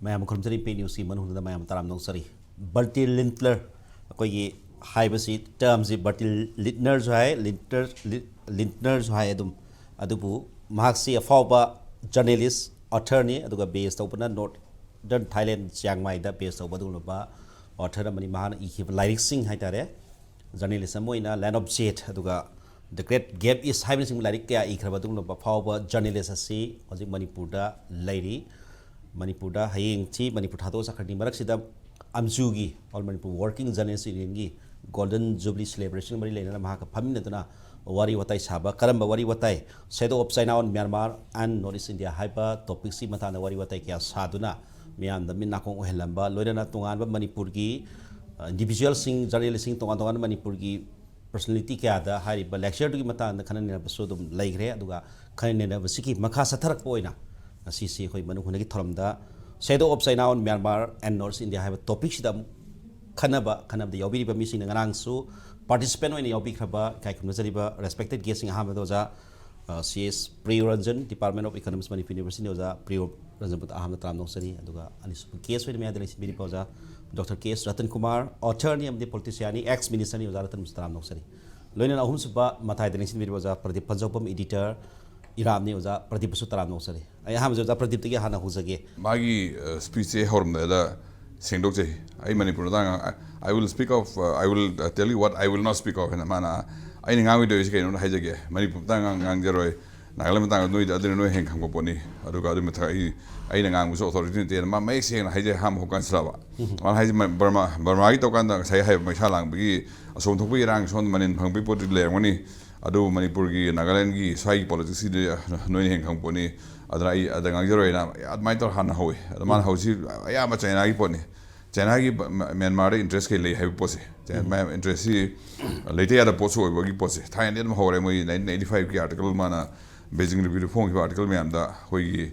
Ma'am खुमजरी पे news मनहुद ma'am तराम Nausari बल्टी लिंटलर अखोई हाइबसी टर्म से बल्टी लिटनर जो है लिंटनर जो है अदुबु महाक्सी अफाउबा जर्नलिस्ट ऑथर ने अदुगा बेस तौबना नॉर्दर्न थाईलैंड चियांगमाईदा बेस तौबदुलबा ऑथर अमनि महान इखिब लाइरिक सिंह हाइतारे जर्नलिस्ट अमोइना लैंड ऑफ जेट अदुगा द ग्रेट गैप इज हाइबिंग सिंह लाइरिक क्या इखरबदुलबा फाउबा जर्नलिस्ट असि हजिक मणिपुरदा लैरी मणिपुरदा हयेंची मणिपुर थादो सखरनी मरक्सिदा अमजुगी ऑल मणिपुर वर्किंग जर्नलिस्ट यूनियनगी गोल्डन जुबली सेलिब्रेशन मरी लेना महाका फमिनदुना वारी वताई साबा करंबा वारी वताई shadow of China on Myanmar and north east India हाइबा टॉपिक सी मताना वारी वताई क्या सादुना मियाम द मिनाकों ओहेलंबा लोइना तोंगानबा मणिपुर की इंडिविजुअल सिंग जर्नलिस्ट सिंग तोंगान मणिपुर की पर्सनालिटी क्या दा हारिबा लेक्चर दुगी मताना खनने बसो दुम लैग्रे अदुगा खनने बसिकी मखा सथरक पोइना असीसी अखोई मनु हुनगी थरमदा shadow of China on Myanmar and north east India हाइबा टॉपिक सिदा खनबदा यावबिरिबा मिसिंग ngarangsु पार्टिसिपेंट होने यावबिखबा काइखुमजरिबा रेस्पेक्टेड गेस्ट सिंग अहमद ओजा CS Priyoranjan department of economics Manipur university ओजा प्रियोरंजन बुत अहमद तराम नोसरी अदुगा अनिसु केस होने मेया दिलेसि बिरिबा ओजा doctor KS Ratan Kumar author नि अमदे पॉलिटिशियन एक्स मिनिस्टर नि ओजा रतन तराम नोसरी लोइना अहुम सुबा मथाय दिलेसि बिरिबा ओजा प्रदीप पंजोपम एडिटर इराम ने ओजा प्रदीप सु तराम नोसरी अय अहम ओजा प्रदीप तगे हाना हुजगे मागी स्पीच ए हरमदा सेंगडोक जे आई मणिपुर दा I will speak of I will tell you what I will not speak of in mana ai ngang wi do is ke no haijage manipur ta ngang jeroi nagalem ta no ida no heng kham ko poni adu ga adu methai ai ngang so authority te ma mai seng na haije ham hokan srawa ma haije burma gi to kan da sai hai mai salang bi asom thok bi rang son manin phang bi pot le ngoni adu manipur gi nagaland gi sai politics de no heng kham poni adra ai adangang jeroi na admai to han hoi man hosi ya ma china gi poni China की Myanmar interest के लिए है पोसे मैं interest ही लेते यार पोसो होगी पोसे थाईलैंड में हो रहे मुझे 1985 की आर्टिकल माना बेजिंग रिव्यू फोंग की आर्टिकल में आमदा होगी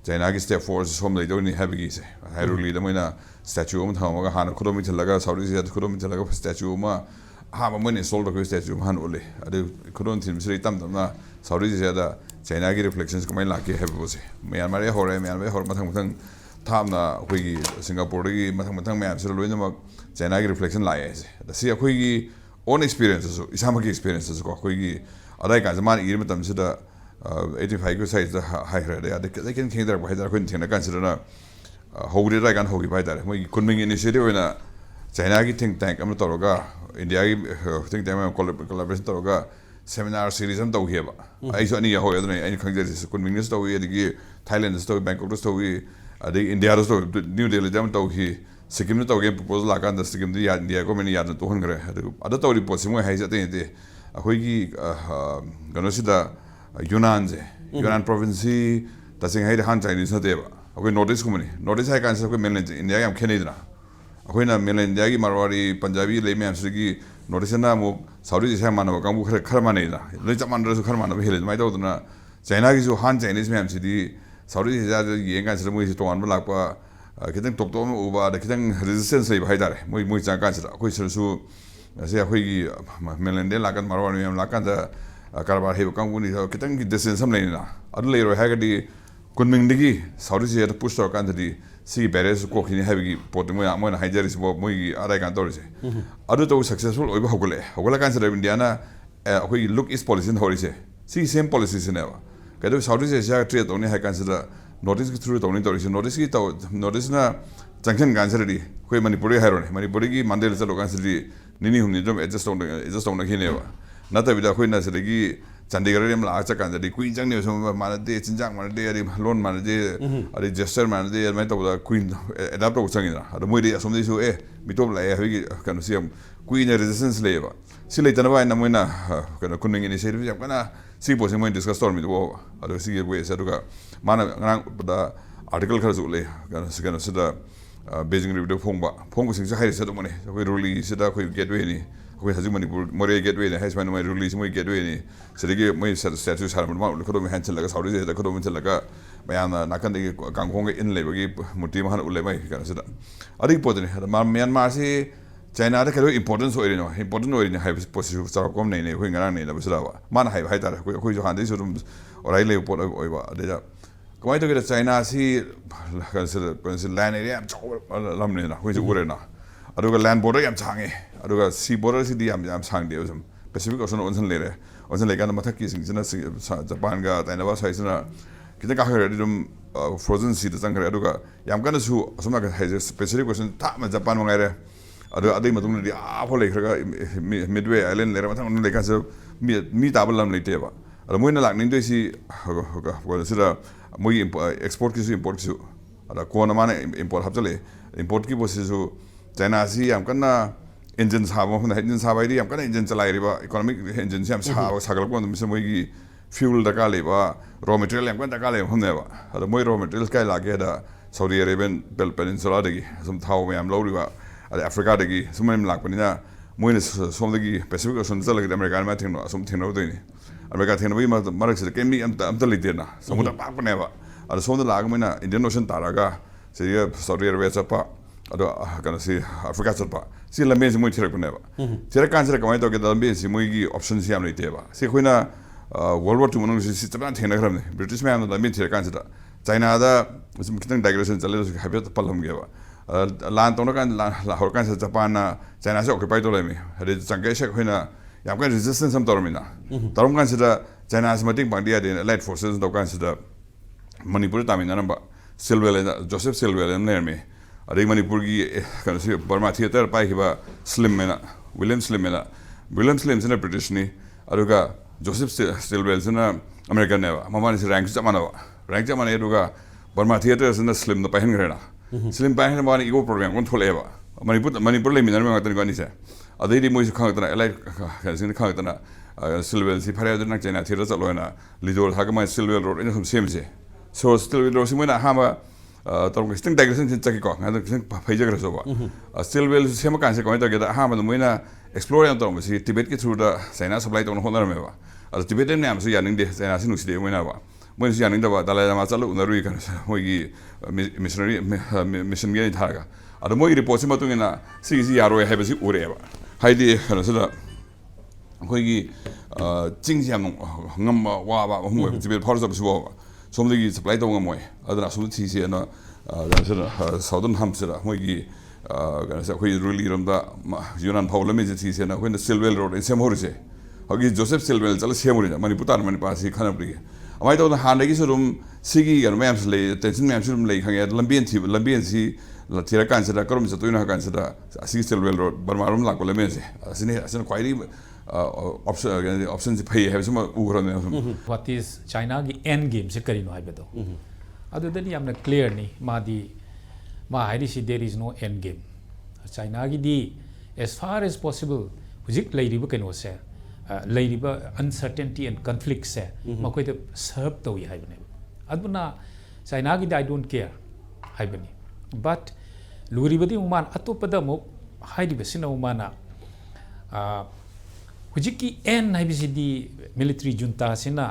चाइना की स्टेप फोर्स सोम ले दो नहीं है बिगी से हाइरोली दम ना स्टैचू में था मगर हान खुद में चलेगा साउथ ईस्ट खुद में चलेगा स्टैचू में हाँ मैंने सोल्ड को स्टैचू में हान ओले अरे खुद में थी मिस्री तम तम ना साउथ ईस्ट ज़्यादा चाइना की रिफ्लेक्शंस को मैं लाके है पोसे म्यांमार हो रहे म्यांमार हो रहा मथंग थामना अखोई सिंगापुर की मथंग मैम से लोइनमक चाइना की रिफ्लेक्शन लाए है सी अखोई ओन एक्सपीरियंस इसामक एक्सपीरियंस को अखोई अदाई का जमान इर मतम सिदा 85 को साइज हाइखरे दे दे केन खेंदर बाइदर कोन थेना कांसिदरना होगरे राय कान होगी बाइदर मोई कुनमिंग इनिशिएटिव होना चाइना की थिंक टैंक अम तोरगा इंडिया की थिंक टैंक में कोलैबोरेशन तोरगा सेमिनार सीरीज हम तौहिबा आइसो अनि हो यदने अनि खंगजे कुनमिंग निस तौहि अदिगी थाईलैंड निस तौहि बैंकॉक निस तौहि अदे इंडिया तो न्यू दिल्ली जम तो ही सिक्किम ने तो के proposal Laka the Sikkim the India को मैंने याद तो हन करे अदे तो रिपोर्ट सिमो है जते ते अखोई की गनोसिदा यूनान प्रोविंस तसिंग है हान चाइनीज नतेबा अखोई नॉर्थ ईस्ट को मनी नॉर्थ ईस्ट है कान से मेनलैंड इंडिया याम खेनेदना अखोइना मेनलैंड इंडिया की मारवाड़ी पंजाबी ले में की नॉर्थ ईस्ट ना मो साउथ ईस्ट है मानव कांगु खर मानेदा ले चमान रसु खर मानव हेले माइ दौदना चाइना की जो हान चाइनीज में हमसिदी साउथ ईस्ट एशिया ये कान से मोइ तोंगान लाकपा खितंग टॉप टॉप उबा द खितंग रेजिस्टेंस ले हाइदारे मोइ चां कान से अखोइ सरसु से अखोइ की मेनलैंड लाकन मारवाड़ी में लाकन द कारबार हेब कांगुनी खितंग की डिस्टेंस हम लेना अदु लेरो हागदी कुनमिंगदगी साउथ ईस्ट एशिया पुश तौर कान दी सी बैरेज को खिनि हाबिगी पोट मोइ मोइ हाइजरिस बो मोइ आराय कान तौरिसे अदु तो सक्सेसफुल ओइबा होगले कान से इंडिया ना अखोइ लुक इस पॉलिसी होरिसे सी सेम पॉलिसी से नेवा कदो साउथ ईस्ट एशिया ट्रेड तौने है कान से नॉर्थ ईस्ट की थ्रू तौने तौरिसे नॉर्थ ईस्ट की तो नॉर्थ ईस्ट ना जंक्शन कान से दी कोई मणिपुरी हाइरोने मणिपुरी की मंडेल से लोकान से दी निनी हुमनि जो एडजस्ट होने खिनेवा नतबिदा कोई ना से की चंडीगढ़ में ला चकान दी क्वीन जंग ने मानदे चिंजांग मानदे अरि लोन मानदे अरि जेस्टर मानदे मैं तो क्वीन एडाप्ट हो संगिना अदो मोइदे असोमदे सु मिटोब लाए हबी कनो सियम क्वीन रेजिस्टेंस लेबा सि लेतनबा इन मोइना कनो कुनिंग इनिशिएटिव जब कना सी पोसे मोइन डिस्कस तोर मिदो अदो सी वे सदुगा माना ngang दा आर्टिकल खर जुले कनो सिदा बेजिंग रिव्यू फोंग सिंग हाइर सदो मने कोइ रुली सिदा कोइ गेटवे नि कोई हजू मणिपुर मोरे गेटवे ने हैस माने रिलीज मोइ गेटवे ने सदगी मोइ स्टैच्यू सारम मा खदो में हैंड लगा साउदी से खदो में लगा मयाम नाकन दे कांगखोंग इन लेबगी मूर्ति महान उले मै कन सदा अदि पोदने म्यांमार से चाइना दे खदो इंपोर्टेंस ओइने हाइ पोसिटिव चारकोम नै नै होय ngara नै ना बसरावा मान हाइ तार कोइ जो हान्दे सुरुम ओराइ ले पोड ओइबा अदेजा कमाई तो के चाइना सी लैंड एरिया याम चाव लमने ना कोई उरे ना अदुगा लैंड बॉर्डर याम छांगे अदुगा सी बॉर्डर सी दी याम छांग दे उसम पैसिफिक ओशन ओशन लेगा मथक की सिंगजना जापान का ताइनाबा साइसना कितना का खरे दम फ्रोजन सी तंग खरे अदुगा याम कन सु असम का हाइजे स्पेसिफिक ओशन था जापान मंगाइरे अदु अदै मतुंग दी आफो लेखरगा मिडवे आइलैंड लेरा मथांग लेका से मी ताबल लम लेतेबा अदु मोइना लाकनिं दोइसी सिदा मोइ एक्सपोर्ट की इंपोर्ट की अदा कोना माने इंपोर्ट हबचले इंपोर्ट की पोसिसु चाइना सी याम कन्ना इंजन साबो हम इंजन साबाइदि याम कन्ना इंजन चलाइरिबा इकोनॉमिक इंजन से हम साबो सागलको मिसे मोइगी फ्यूल दका लेबा रॉ मटेरियल याम कन्ना दका ले हमनेबा अदा मोइ रॉ मटेरियल काय लागे दा सऊदी अरेबियन पेनिनसुला दगी सम थाव याम लौरिबा अदा अफ्रीका दगी सुमैम लाकपनिना मोइना सोमदगी पैसिफिक ओशन चलगे अमेरिका मा थिंनो असम थिंनो दोइनि अमेरिका थिंनबी मरक से केमी अमता लेतेना समुद्र पाकपनेबा अदा सोमदा लागमैना इंडियन ओशन तारागा सिरिया सऊदी अरेबिया चपा अदो कन सी अफ्रीका चपा सी लम्बे से मोइ थिरकपनेबा थिरकान से कमाइ तोके लम्बे से मोइगी ऑप्शन से याम लेतेबा सी खोइना वर्ल्ड वॉर 2 मनों से चपना थिनखरमने ब्रिटिश मैम लम्बे थिरकान से चाइना दा सम कितन डाइग्रेशन चले हाइबेट पलमगेबा लान तोनो कान हरकान से जापान चाइना से ऑक्युपाई तो लेमी हरे चंगे से खोइना याम का रेजिस्टेंस हम तोरमिना तोरम कान से चाइना से मतिंग बांडिया दे लाइट फोर्सेस दो कान से मणिपुर तामिना नंबा सिल्वेल जोसेफ सिल्वेल नेरमे अरे मणिपुर की कन से बर्मा थिएटर पाइखिबा स्लिम मेना विलियम स्लिम से ब्रिटिश नि अरुगा जोसेफ सिल्वेल से अमेरिकन नेबा ममानि से रैंक जमाना अरुगा बर्मा थिएटर से स्लिम न पाहन ग्रेना स्लिम पाहन माने इगो प्रोग्राम कोन थोलेबा मणिपुर लेमिनर में गतन गनि से अदैदि मोइस खंगतना एलाइ कनसिन खंगतना सिल्वेल सी फरे दना चाइना थिएटर चलोना लिजोल हागमा सिल्वेल रोड इन सम सेमसे सो सिल्वेल रोड सिमोना हामा तोरम स्टिंग डाइग्रेशन सिन चकी को हाद फैजग्र सोबा सिल्वेल सेम कान से कोइ तगेदा हामा मोइना एक्सप्लोर या तोरम सी तिबेट की थ्रू द चाइना सप्लाई तो होनरमेबा अ तिबेट ने हमसे यानिंग दे चाइना सिन उसिदे मोइना बा मोइस यानिंग दबा दलाइ लामा चलो उनरुइ कन मोइगी मिशनरी मिशन गे थागा अद मोइगी रिपोर्ट से मतुंगिना सिगी यारोय हाइबसी उरेबा हाइदि कनसदा अखोइगी चिंग याम ngam वाबा हमो तिबेट फॉर सब सुबा सोमदगी सप्लाई तो ngam मोय अदना सुम थिसे न साउदर्न हमसरा मोइगी कनसा अखोइ रुली रमदा युनान फाउलमे जे थिसे न अखोइना सिल्वेल रोड इन सेमहोरसे हगी जोसेफ सिल्वेल चल सेमोरिना मणिपुर मणिपासी खनपरी अमाइ तो हानदगी सुरुम सिगी गन मैम्स ले टेंशन मैम्स सुरुम ले खंगे लंबियन सी लथिरा कांसदा करम चतुइना कांसदा असि सिल्वेल रोड बर्मारम लाको लेमेसे असने क्वाइरी ऑप्शन से फै है सम उगरने व्हाट इज चाइना की एंड गेम से करिनो हाइबेदो अदुदनि यामना क्लियर नि मादी मा हाइरिसि there is no end game China की दी एज फार एज पॉसिबल हुजिक लैरिबो कनो से लैरिबा अनसर्टेनिटी एंड कॉन्फ्लिक्ट से मकोइ द सर्व तोइ हाइबने अदुना चाइना की आई डोंट केयर हाइबनी बट लुरिबदी उमान अतोपदा मो हाइरिबसिना उमाना हुजिकी एन हाइबिसिदी मिलिट्री जुंता सिना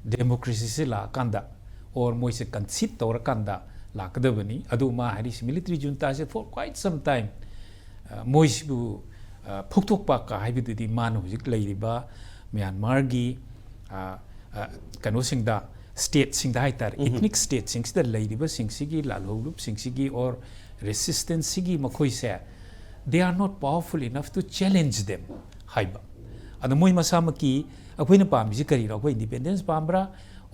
डेमोक्रेसी से ला कांदा और मोइसे कंसीड तौर कांदा लाकदबनी अदुमा हाइरिस मिलिट्री जुंता से फॉर क्वाइट सम टाइम मोइसबु फुक्तोकपा का हाइबिदुदी मान हुजिक लैरिबा म्यांमार की कनो सिंगदा स्टेट सिंगदा हाइतार इथनिक स्टेट सिंगदा लैरिबा सिंगसिगी लालहौलुप सिंगसिगी और रेसिस्टेंस सिगी मखोइ से they are not powerful enough to challenge them हाइबा अद मोइ मसामकी अखोइना पामिसि करिनो अखोइ इंडिपेंडेंस पाम्ब्रा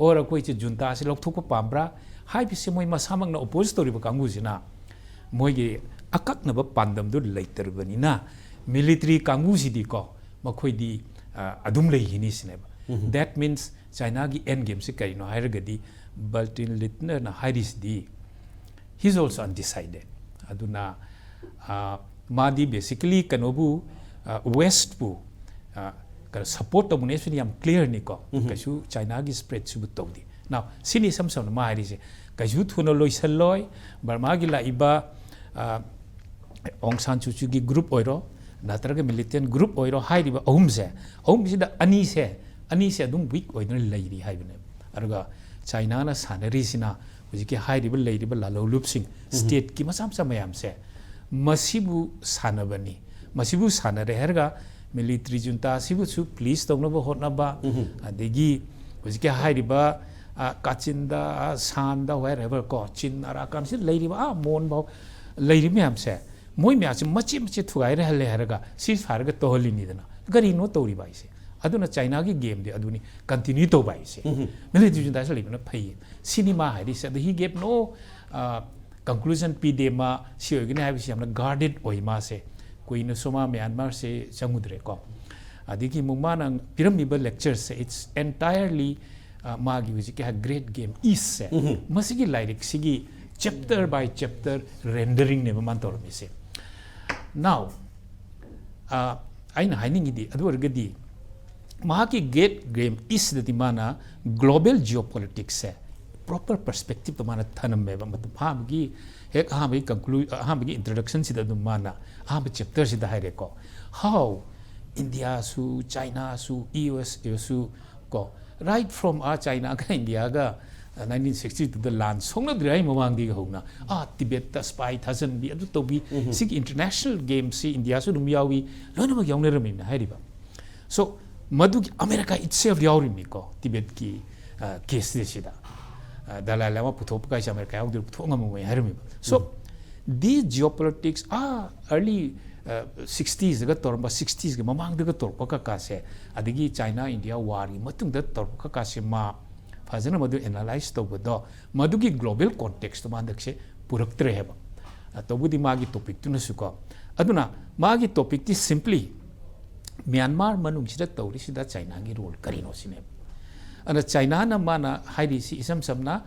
और अखोइ चे जुंता से लौथोकपा पाम्ब्रा हाइबिसे मोइ मसामकना ओपोज तौरिबा कांगुजिना मोइगे अकक्नबा पांदमदु लैतरबनिना मिलिट्री कांगुसिदी को मखोइदी अदुम लैहिनि सिनेबा दैट मीन्स चाइना की एंड गेम से करिनो हाइरगदी बल्टिन लिटनर ना हाइरिसदी ही इज आल्सो अनडिसाइडेड अदुना मादी बेसिकली कनोबु वेस्ट बु सपोर्ट तौने याम क्लियर निको कछु चाइना की स्प्रेड सुबु तौदी नाउ सिनी सम सम मा हाइरिसे कछु थुनो लोइसलोय बर्मा की लाइबा ओंग सान सुचु की ग्रुप ओइरो नत्रग मिलिटेंट ग्रुप ओइरो हाइरिबा अहुम सिदा अनी से अदुम वीक ओइदन लैरि हाइबने अरुगा चाइना ना सानरिसिना हुजिके हाइरिबा लैरिबा लालौलुपसिंग स्टेट की मसाम समयाम से मसिबु सानबनी मसिबु सानरे हरगा मिलिट्री जुंता सिबुसु प्लीज तौनबा होटनबा अदेगी हुजिके हाइरिबा Kachinda, Sanda, wherever go, Chin, Arakam, Lady, Monbo, Lady Miamse, Moimias, much to I Heraga, sees Harga to Holy Nidana. Gari no Tori by say. Aduna China game the Aduni continue to buy say. Military does live in a pay. Cinema, he said he gave no conclusion Pidema, she are going to have some guarded oimase, Queen Soma, Myanmar say Samudreko. Adiki Mumanang pyramidal lectures say it's entirely Magi Viziki a great game is Masigi lyric Sigi chapter by chapter rendering Nevamantor Mise. Now I know I think it Adurgadi. Mahaki gate game is the Timana global geopolitics proper perspective to mana thanam meba matum hamgi ek hamgi conclude hamgi introduction sida dumana ham chapter sida haire ko how India su China su US su ko right from China ka India ga 1960 to the land songna drai mamang di hona Tibet ta spy thousand bi adu to bi sig international game si India su dumiyawi lona ma yaung ne rami na hairiba so Madu America itself yawrim ko Tibet ki case sida Dalai Lama putopa ka America yaung dir putonga mo harimi so these geopolitics early 60s ga torba 60s ga mamang ga torpa ka se adigi China India war gi matung da torpa ka se ma fazana madu analyze to bodo madu gi global context to mandak se puraktre heba to budi magi topic tu nasuko aduna magi topic ti simply Myanmar manung sida tawri sida China gi role karino sine ana China na mana haidi si isam samna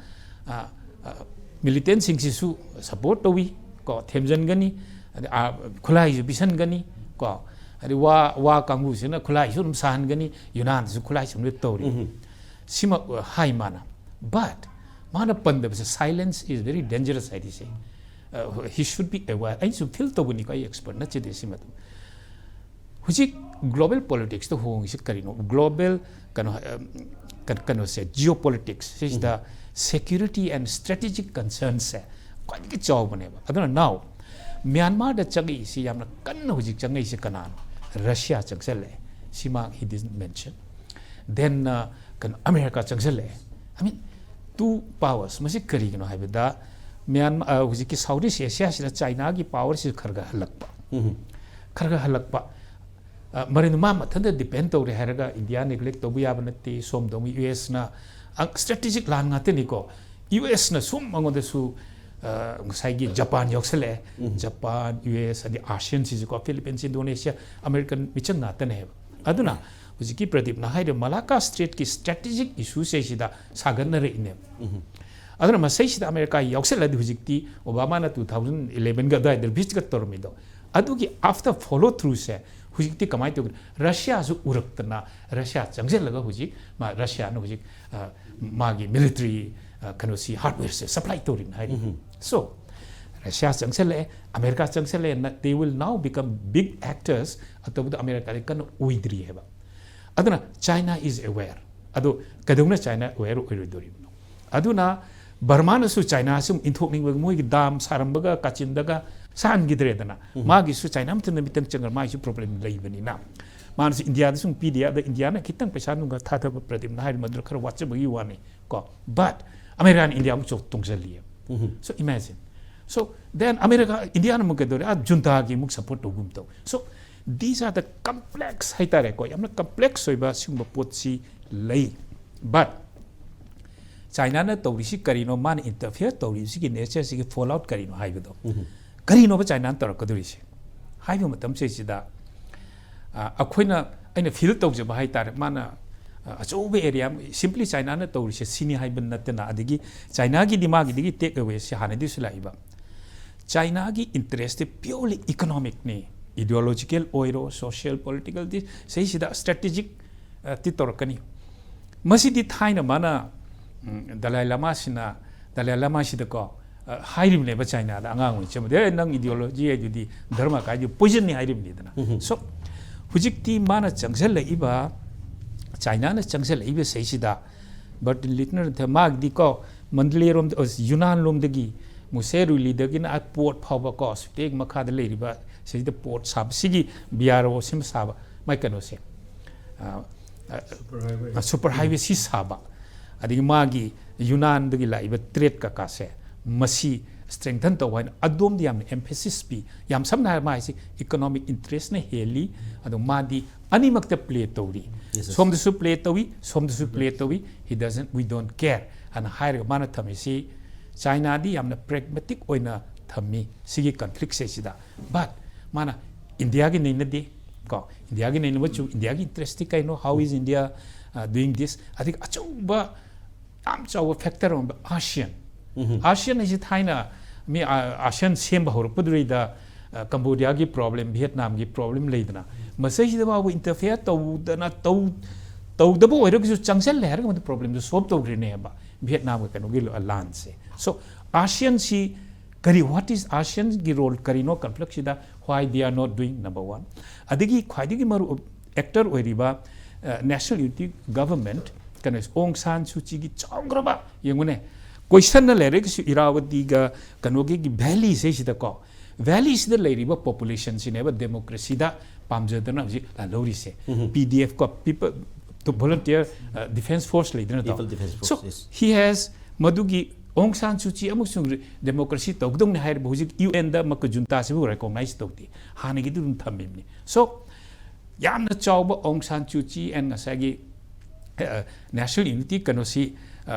militant sing sisu support towi ko themjan gani khulai ju bisan gani ko ari wa kangu sina khulai su sahan gani yunan su khulai sum le tawri sima hai mana but mana pandab silence is very dangerous I say he should be aware I should feel to buni kai expert na chede sima Huji global politics to hong is karino global kano say geopolitics is the security and strategic concerns say quite get job whenever I don't know now Myanmar the chagi si yamna kan huji changai si kanan Russia changsele sima he didn't mention then kan America changsele I mean two powers masi kari no habida Myanmar huji ki Saudi Asia si China ki power si kharga halakpa Marin mama thanda depend to re haraga India neglect to buya banati som dom US na ang strategic lan ngate ni ko US na sum mangon de su ngai Japan yoksele Japan US adi ASEAN si ko Philippines Indonesia American michang na tane aduna hujiki pradip na haide Malacca Strait ki strategic issue se sida sagan na re ine aduna masai sida America yoksele di hujikti Obama na 2011 ga dai der bist ga tormido adugi after follow through se Hujik kamai to Russia su uruktana Russia changsel laga hujik ma Russia no hujik magi military kanosi hardware se supply to rin hai so Russia changsel America changsel they will now become big actors atau America kan uidri heba aduna China is aware adu kadungna China aware oiridori aduna Burma na su China sum inthokning moi dam sarambaga kachindaga San Gidredana, Magi su China to the Mitan Changar Mai problem living now. Mans India sung Pedia, the Indiana Kitan Pesanunga Tata Pratim Nile Madrakar watchable you want go. But American India Tungsalia. So imagine. So then America Indiana Mugadora Juntagi Muk support to Gumto. So these are the complex Haitareko. I'm not complex so about Sumba Potsi lay. But China na Torishi Karino man interfere Torishi nature sig fallout Karino Haido. Karino ba China tar ka duri se haibu matam se sida akoina aina feel to je ba hai tar mana achobe area simply China na to se sini haiben natna adigi China gi dimag gi take away se hanadi sulaiba China gi interest purely economic ne ideological oiro social political this se sida strategic ti tor kani masidi thaina mana Dalai Lama sida ko Hirim never China, the Angang, there are no ideology, Dharma, poison Hirim. So, Hujikti Mana Changsel Iba, China Changsel Iba Seshida, but Litner the Mag Dico, Mandli Rom, Yunan Lom degi, Museru Lidagin at Port Power Cost, take Makada Lady, but say the port sub Sigi, Biaro Simsaba, Mykanose. A superhighway Sisaba. adigi magi Yunan dagi laiba trade ka kase masi strengthen to wan adom di yam emphasis pi yam samna ma isi economic interest ne heli adu madi animak te play tori som the su play tori som the su play tori we don't care and higher mana thamisi China di yam pragmatic oina thami sigi conflict se sida but mana India gi nei na de ko India gi nei na chu India gi interest kai no how is India doing this I think achuba am chaw factor on ASEAN ASEAN is China me ASEAN sem bahur pudri da Cambodia gi problem Vietnam gi problem leidna masai da ba interfere to da da bo ero gi changsel le har ga problem do solve to ne ba Vietnam ka no gi alliance so ASEAN si kari what is ASEAN gi role kari no conflict sida why they are not doing number 1 adigi khwaidigi maru actor oiriba national unity government kan is Aung San Suu Kyi gi chawgraba yengune question na lere gi Irawadi ga kanogi gi valley se sida ko valley sida leiriba population sineba democracy da pamjadana ji la lori se PDF ko people to volunteer defense force leader na so he has madugi Aung San Suu Kyi amusung democracy togdong ne hair bujik UN da mak junta se bu recognize togti hani gi dun thamimni so yamna chawba Aung San Suu Kyi and ngasagi national unity kanosi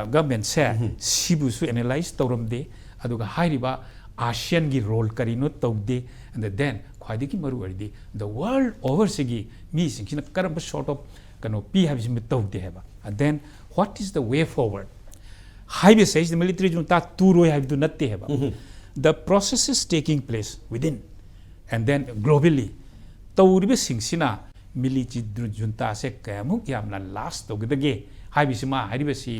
government se sibu su analyze tawramde aduga hairiba ASEAN gi role karino togde and then khwadi ki maru ardi the world over sigi mi singina karam sort of kano pi have mi togde heba and then what is the way forward highway says the military junta turo have do natte heba the process is taking place within and then globally tawribe singsina military junta se kamuk yamna last togdage highway sima highway si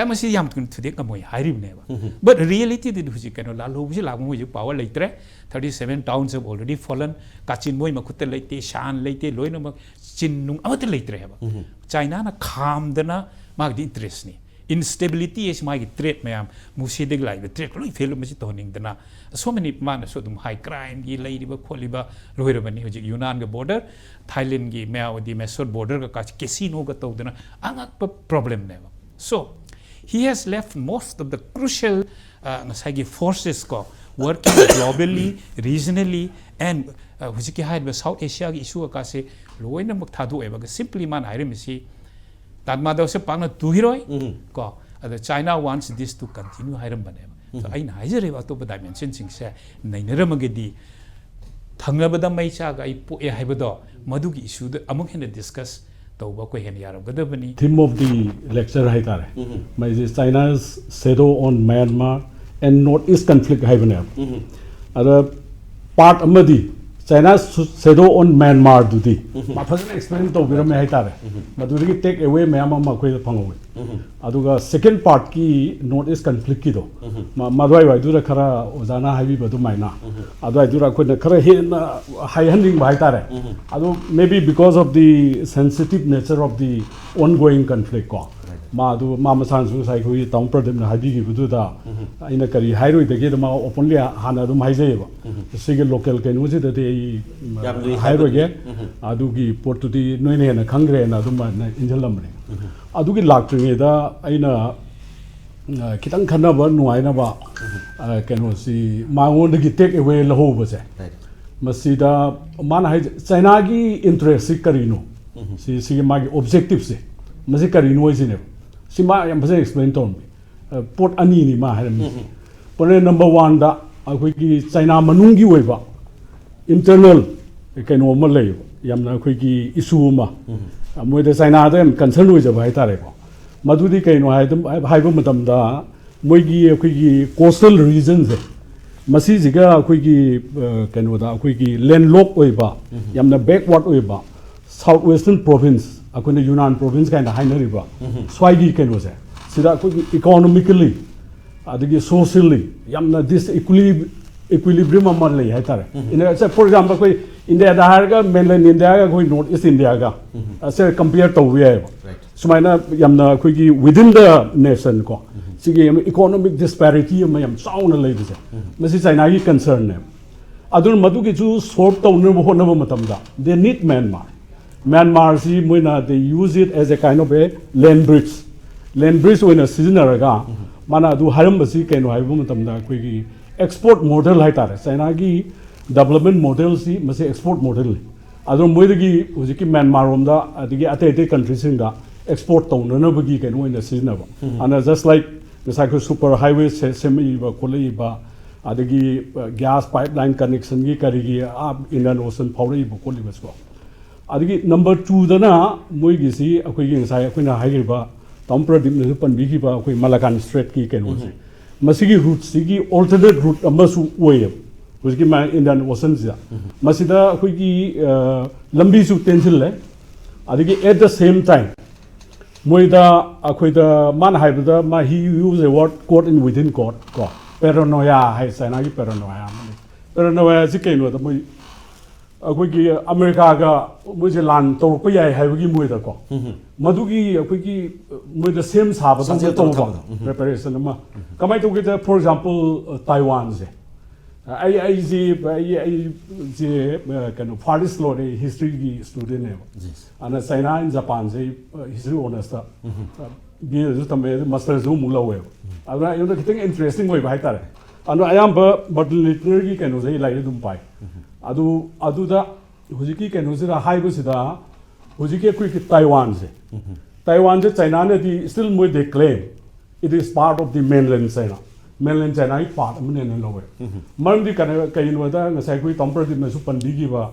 masi yam kun thude kamoi hairib neba but reality the huji kano la lo buji lagu ju power leitre 37 towns have already fallen kachin moi makute leite shan leite loina mak chinnung amat leitre heba China na kham dana mag di interest ni instability is my threat mayam musideg lai the threat loi fail masi toning dana so many man so dum high crime gi lai riba kholiba roirabani huji Yunan ga border Thailand gi Myanmar Mesor border ka casino ga to dana angak problem neba so he has left most of the crucial forces working globally, regionally, and which South Asia issue akase loina muktadu eba simply man irimisi that mother se pangna tu hiroi ko China wants this to continue hiram baneba so I Nigeria to dimension sing se nainaramagedi thangnabada mai cha ga ipo e haibado madugi issue da amuk hen discuss theme of the lecture hai tare my China's shadow on Myanmar and northeast conflict hai bane ada part amadi China's shadow on Myanmar dudi ma phajana explain to biram hai tare maduri take away Myanmar ma koi phangowe aduga second part ki northeast conflict ki do madwai wai dura khara ozana hai bi badu maina adwai dura ko khara he high handling hai tare adu maybe because of the sensitive nature of the ongoing conflict ko ma adu ma masan su sai ko taung problem na habi gi budu da ina kari hairoi de ge ma openly hana dum hai jai ba sige local ke nu ji de hairoi ge adu gi port tu di noi ne na khangre na dum na injalam ne adu gi lak tringe da aina kitang khana ba nuai na ba keno si ma ngon gi take away la ho ba se masida man hai China gi interest karino si ma gi objective se masi karino is ne si ma yam base explain to me port ani ni ma haram pone number 1 da akoi ki China manung gi oi ba internal keno ma lei yam na akoi ki issue ma moi da China da concern oi ja bai tare ko madudi keno hai dum hai ba matam da moi gi akoi ki coastal regions masi jiga akoi ki keno da akoi ki landlocked oi ba yam na backward oi ba southwestern province akone Yunnan province kind of hainariba swagi keno se sida economically adigi socially yamna this equilibrium amar lei hai tare in a for example koi India da har ga mainland India ga koi north east India ga as compare to we sumaina yamna koi gi within the nation ko sigi economic disparity am yam sound lei se masi China gi concern ne adun madu gi chu solve to no ho na matam da they need Myanmar si moina they use it as a kind of a land bridge land bridge oina sizinaraga mana adu harambasi kaino haibu matamda akhoi export model haitare China gi development model si mase export model adu moidagi hujiki Myanmar romda adigi ate countries singa export tawna bagi kaino oina sizinaba and just like the super highway semi ba kolai ba adagi gas pipeline connection gi karigi Indian Ocean phawri ba kolai ba so adigi number 2 dana moigi si akhoi gi sai akhoi na hairiba Tampradip ne pan bigi ba akhoi Malacan Strait ki kaino si masigi route sigi alternate route amasu way hujiki ma Indian Ocean ja masida akhoi gi lambi su tension le adigi at the same time moida akhoi da man haibda ma he use a word caught in within court ko paranoia hai China gi paranoia si kaino da moi akhoi gi America ga moje lan to ko yai haibgi moida ko madugi akhoi gi moida same saba to preparation ma kamai to get for example Taiwan je I kind of farthest law history gi student hai and China and Japan je history honest bi ju tame master zo mula we adra you know thing interesting way bai tare and I am but literally kind of lai dum pai adu da hujiki kind of sida high sida hujiki quick Taiwan je China ne di still more they claim it is part of the mainland China part amne ne lowe maram di kain wada ngasai kui tampra di mesu pandi gi ba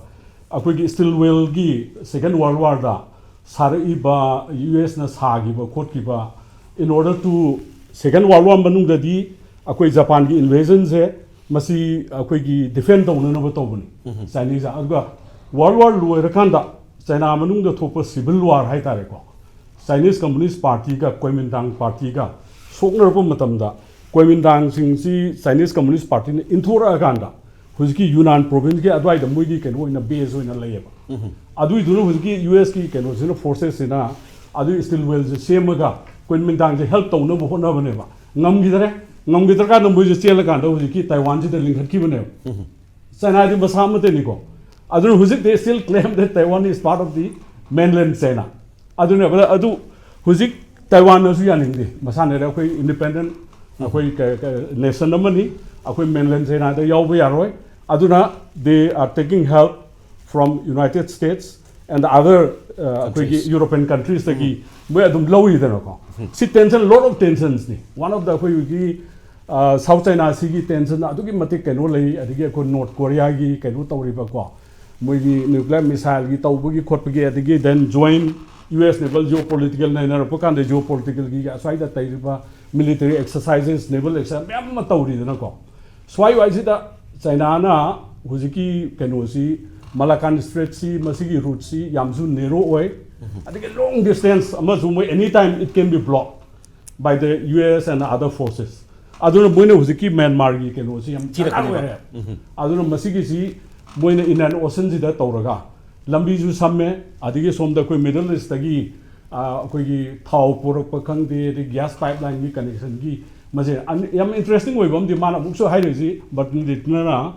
akoi gi still well gi second world war da sari ba US na sa gi ba khot ki ba in order to second world war manung da di akoi Japan gi invasion se masi akoi gi defend tawna na ba tawbani Chinese aga world war lu ra kan da China manung da thopa civil war hai tare ko Chinese Communist Party ga Kuomintang Party ga soknar pa matam da Kuomintang sing si Chinese Communist Party ne inthora aganda hujiki Yunnan province ke adwai da muigi ken oina base oina layeba adui dunu hujiki US ki ken osina forces ina adui still well je same ga Kuomintang je help tawna bo hona bane ba ngam gidar ka nambu je chela ka da hujiki Taiwan ji da link ki bane China ji basamate ni ko adu hujik they still claim that Taiwan is part of the mainland China adu hujik Taiwan na su yaning de masane ra koi independent akoi nation amani akoi mainland China da yaw ba yaroi aduna they are taking help from United States and the other European countries tagi we adum lowi da ko si tension lot of tensions ni one of the akoi gi South China Sea gi tension adu gi matik keno lei adigi ko North Korea gi keno tawri ba ko moi gi nuclear missile gi tawbu gi khot gi adigi then join US naval geopolitical na pokan de geopolitical gi asai da taiba military exercises naval exercise mem ma tawri na ko swai wai sida China na hujiki keno si Malacan Strait si masigi route si yamsu narrow oi adigi long distance amazu moi anytime it can be blocked by the US and other forces aduna moina hujiki Myanmar gi keno si yam aduna masigi si moina Indian Ocean ji da tawraga lambi ju samme adigi somda koi Middle East tagi koi gi thau porok pa khang de gas pipeline gi connection gi maje yam interesting way bom di mana mukso hai ji but litna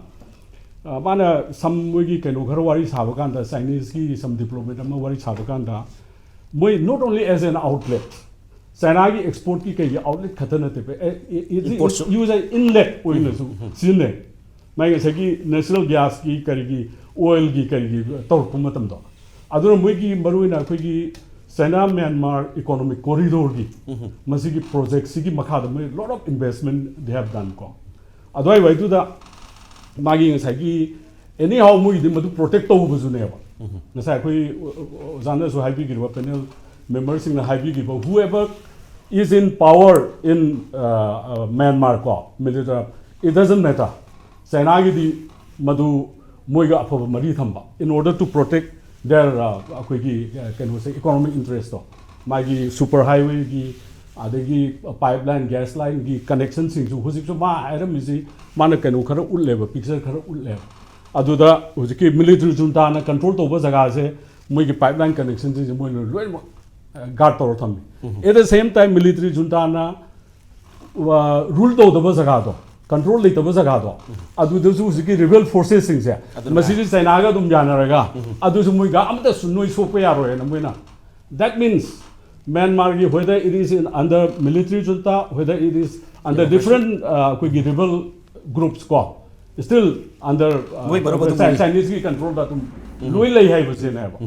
mana sam moi gi keno ghar wari saba kan da Chinese gi some diplomat ma wari saba kan da moi not only as an outlet China gi export ki kai outlet khatana te it use an inlet oina su sinne mai ga sagi national gas ki karigi oil gi karigi tor kuma tam do aduna moi gi maruina khoi gi China Myanmar economic corridor gi masigi project sigi makha da mai lot of investment they have done ko adwai wai tu da magi sagi anyhow moi di madu protect to bu zu ne ba nasa khoi jana so haibi gi panel members in the haibi gi whoever is in power in Myanmar ko military it doesn't matter China gi di madu moiga aphoba mari thamba in order to protect their can we say economic interest to magi super highway gi adagi pipeline gas line gi connection sing su husik su ma iram isi mana kanu khara ulleba picture khara ulleba aduda husiki military junta na control to ba jaga se moigi pipeline connection ji moi loi guard to thambi at the same time military junta na rule to ba jaga to control le taba jaga do adu de su ki rebel forces sing se masiji China ga dum jana raga adu su moi ga amta su noi so pe yaro na moina that means Myanmar ki whether it is in under military junta, whether it is under different rebel groups ko, still under Moi baru baru Chinese ki control da tum lui lai hai base ne ba.